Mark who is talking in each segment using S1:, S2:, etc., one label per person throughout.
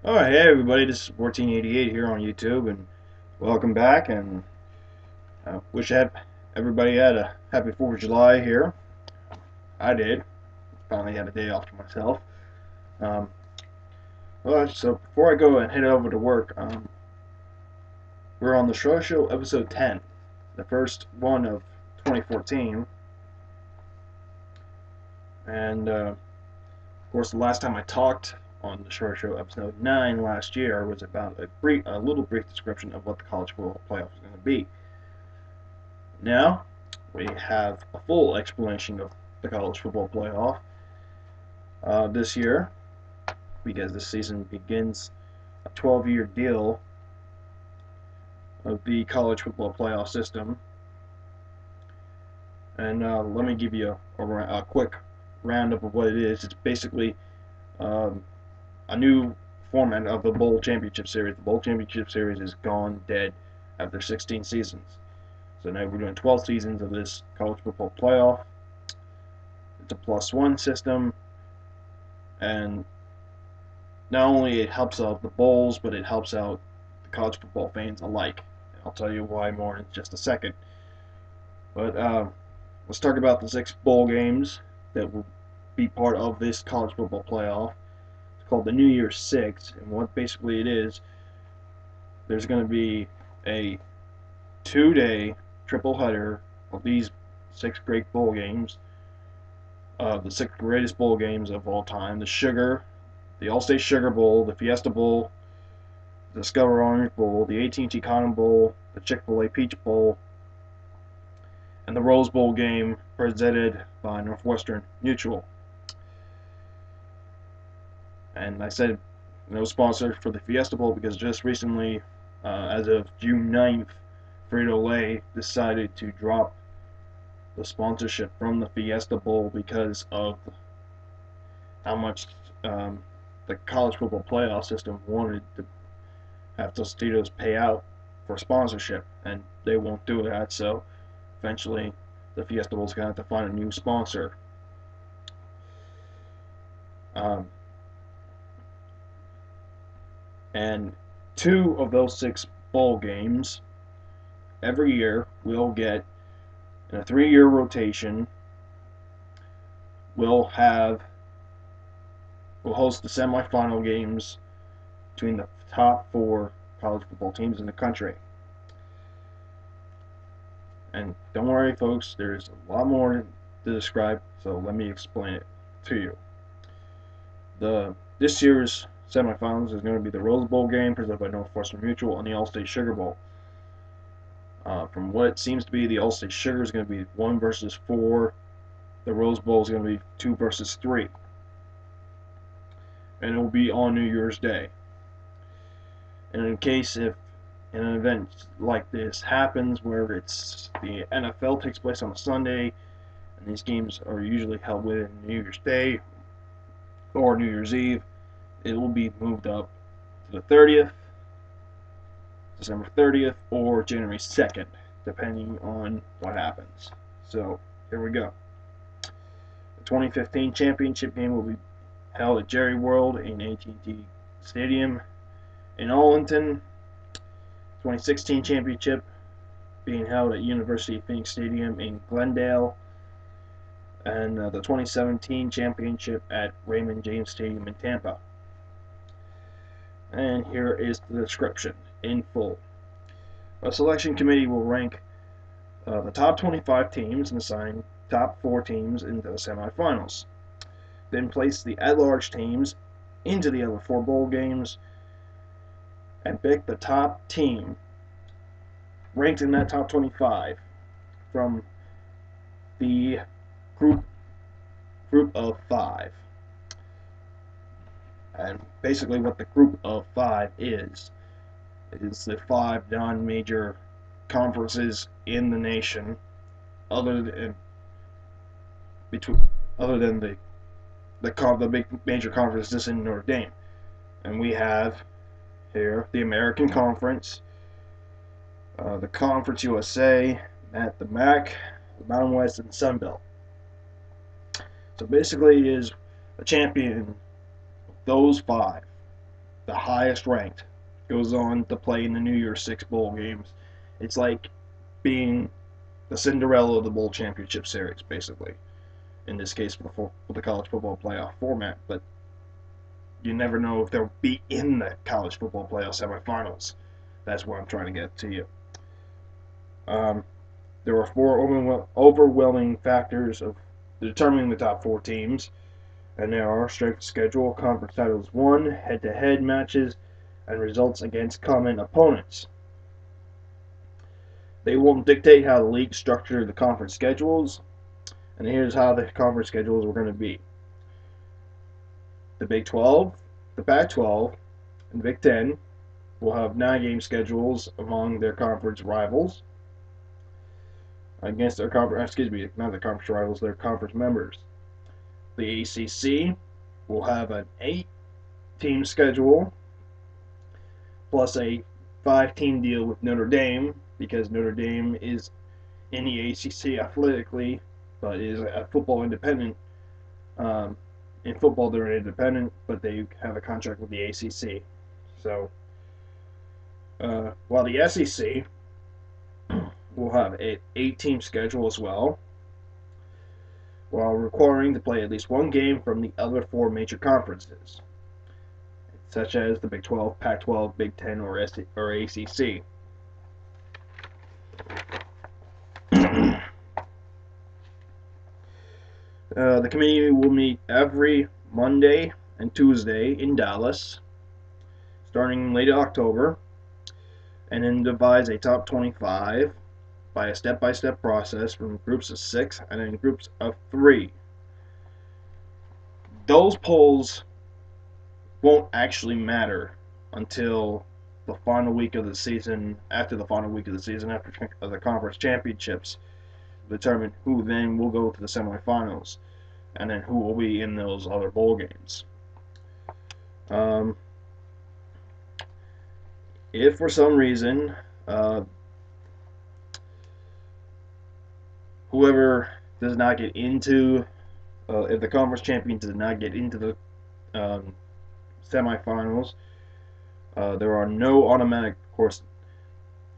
S1: Oh, hey everybody, this is 1488 here on YouTube, and welcome back, and wish everybody had a happy 4th of July here. I did. Finally had a day off to myself. Um, so before I go and head over to work, we're on the Schroeder Show episode 10, the first one of 2014, and of course the last time I talked on the Schroeder Show episode 9 last year was about a little brief description of what the college football playoff is going to be. Now, we have a full explanation of the college football playoff this year, because this season begins a 12-year deal of the college football playoff system. And let me give you a quick roundup of what it is. It's basically um, a new format of the Bowl Championship Series. The Bowl Championship Series is gone dead after 16 seasons. So now we're doing 12 seasons of this college football playoff. It's a +1 system, and not only it helps out the bowls, but it helps out the college football fans alike. I'll tell you why more in just a second. But let's talk about the 6 bowl games that will be part of this college football playoff. It's called the New Year's Six, and what basically it is, there's going to be a 2-day triple header of these 6 great bowl games, the 6 greatest bowl games of all time: the All-State Sugar Bowl, the Fiesta Bowl, the Discover Orange Bowl, the AT&T Cotton Bowl, the Chick-fil-A Peach Bowl, and the Rose Bowl game presented by Northwestern Mutual. And I said no sponsor for the Fiesta Bowl because just recently, as of June 9th, Frito-Lay decided to drop the sponsorship from the Fiesta Bowl because of how much the college football playoff system wanted to have Tostitos pay out for sponsorship, and they won't do that. So eventually, the Fiesta Bowl is going to have to find a new sponsor. Um, and 2 of those 6 bowl games every year will get, in a 3-year rotation, we'll host the semifinal games between the top 4 college football teams in the country. And don't worry, folks, there's a lot more to describe, so let me explain it to you. This year's semifinals is going to be the Rose Bowl game presented by Northwestern Mutual and the All-State Sugar Bowl. From what it seems to be, the All-State Sugar is going to be 1 versus 4. The Rose Bowl is going to be 2 versus 3. And it will be on New Year's Day. And in case if an event like this happens where the NFL takes place on a Sunday, and these games are usually held within New Year's Day or New Year's Eve, it will be moved up to the 30th, December 30th, or January 2nd, depending on what happens. So here we go. The 2015 championship game will be held at Jerry World in AT&T Stadium in Arlington. 2016 championship being held at University of Phoenix Stadium in Glendale, and the 2017 championship at Raymond James Stadium in Tampa. And here is the description in full. A selection committee will rank the top 25 teams and assign top 4 teams into the semifinals. Then place the at-large teams into the other 4 bowl games and pick the top team ranked in that top 25 from the group of 5. And basically what the group of 5 is the 5 non-major conferences in the nation, other than the big major conferences in Notre Dame. And we have here the American Conference, the Conference USA, the MAC, the Mountain West, and the Sun Belt. So basically, it is a champion of those 5 the highest ranked goes on to play in the New Year's Six bowl games. It's like being the Cinderella of the bowl championship series, basically. In this case, for the college football playoff format, but you never know if they'll be in the college football playoff semifinals. That's what I'm trying to get to you. Um, there are four overwhelming factors of determining the top four teams, and there are strength of schedule, conference titles won, head-to-head matches, and results against common opponents. They will dictate how the league structure the conference schedules, and here's how the conference schedules are going to be. The Big 12, the Pac-12, and Big 10 will have 9-game schedules among their conference rivals against their conference, not their conference rivals, their conference members. The ACC will have an 8-team schedule plus a 5-team deal with Notre Dame, because Notre Dame is in the ACC athletically, but is a football independent. In football, they're independent, but they have a contract with the ACC. So, while the SEC will have an 8-team schedule as well, while requiring to play at least one game from the other 4 major conferences, such as the Big 12, Pac-12, Big 10, or ACC. The committee will meet every Monday and Tuesday in Dallas, starting late October, and then devise a top 25 by a step-by-step process from groups of 6 and then groups of 3. Those polls won't actually matter until the final week of the season, after the conference championships, determine who then will go to the semifinals, and then who will be in those other bowl games. If for some reason whoever does not get into, if the conference champion does not get into the semifinals, there are no automatic, of course,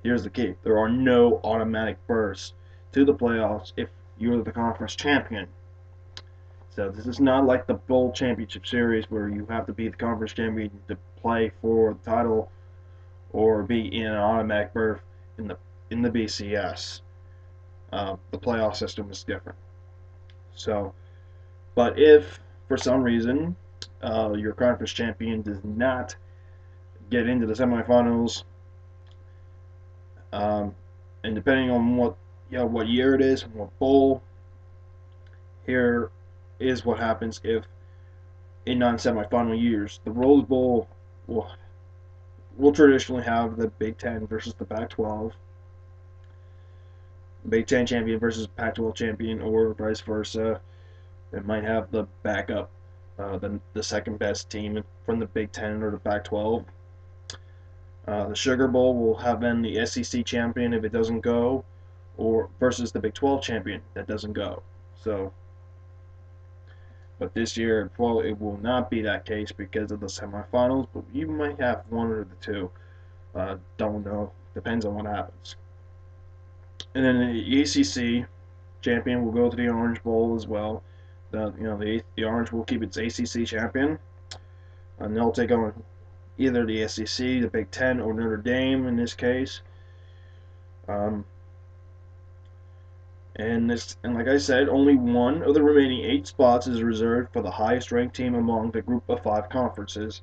S1: here's the key, there are no automatic berths to the playoffs if you're the conference champion. So this is not like the bowl championship series where you have to be the conference champion to play for the title or be in an automatic berth in the BCS. The playoff system is different. So, but if for some reason your conference champion does not get into the semifinals, and depending on what year it is, what bowl, here is what happens if in non-semifinal years. The Rose Bowl will traditionally have the Big 10 versus the Pac-12, Big 10 champion versus Pac-12 champion, or vice versa. It might have the backup, the second best team from the Big 10 or the Pac-12. The Sugar Bowl will have then the SEC champion if it doesn't go, or versus the Big 12 champion that doesn't go. So, but this year, well, it will not be that case because of the semifinals. But you might have one or the two. Don't know. Depends on what happens. And then the ACC champion will go to the Orange Bowl as well. The Orange will keep its ACC champion, and they'll take on either the SEC, the Big 10, or Notre Dame in this case. And like I said, only one of the remaining 8 spots is reserved for the highest ranked team among the group of 5 conferences,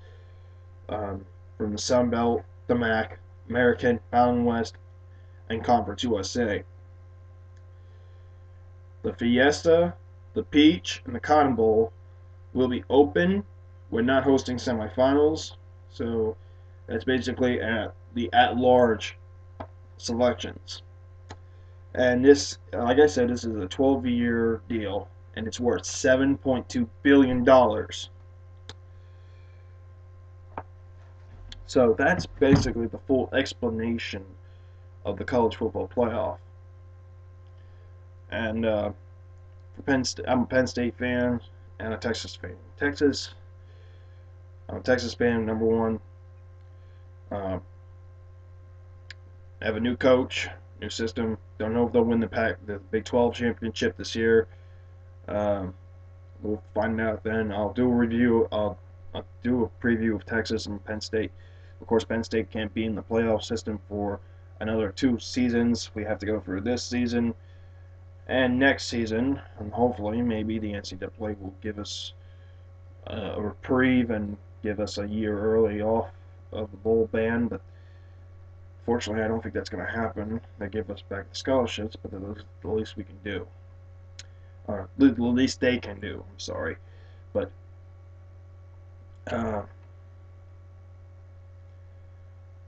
S1: from the Sun Belt, the MAC, American, Mountain West, and Conference USA. The Fiesta, the Peach, and the Cotton Bowl will be open. We're not hosting semifinals, so that's basically the at-large selections. And this, like I said, this is a 12-year deal, and it's worth $7.2 billion. So that's basically the full explanation of the college football playoff. And I'm a Penn State fan and a Texas fan. I'm a Texas fan, number one. Uh, have a new coach, new system. Don't know if they'll win the Big 12 championship this year. Um, we'll find out then. I'll do a review. I'll do a preview of Texas and Penn State. Of course, Penn State can't be in the playoff system for another 2 seasons. We have to go through this season and next season, and hopefully, maybe the NCAA will give us a reprieve and give us a year early off of the bowl ban. But fortunately, I don't think that's going to happen. They give us back the scholarships, but that's the least we can do. Or the least they can do. I'm sorry, but uh,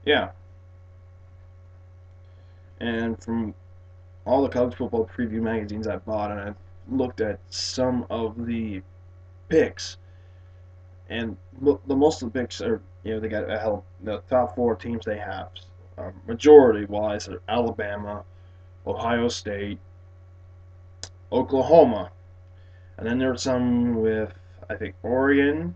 S1: yeah. And from all the college football preview magazines I bought, and I've looked at some of the picks, and the most of the picks are, they got the top 4 teams they have, majority wise, are Alabama, Ohio State, Oklahoma, and then there's some with, I think, Oregon,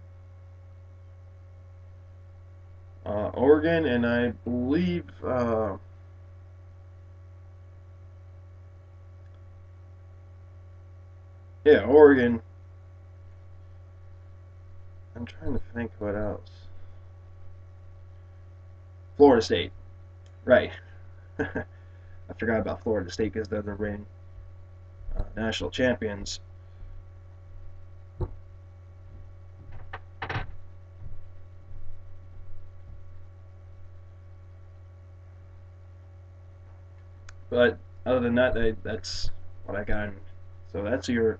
S1: and I believe yeah, Oregon. I'm trying to think what else. Florida State, right? I forgot about Florida State because they're the reigning national champions. But other than that, that's what I got. So that's your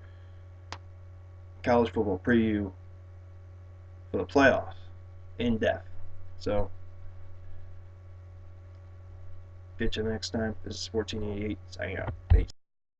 S1: college football preview for the playoffs in depth. So, get you next time. This is 1488 signing out. Peace.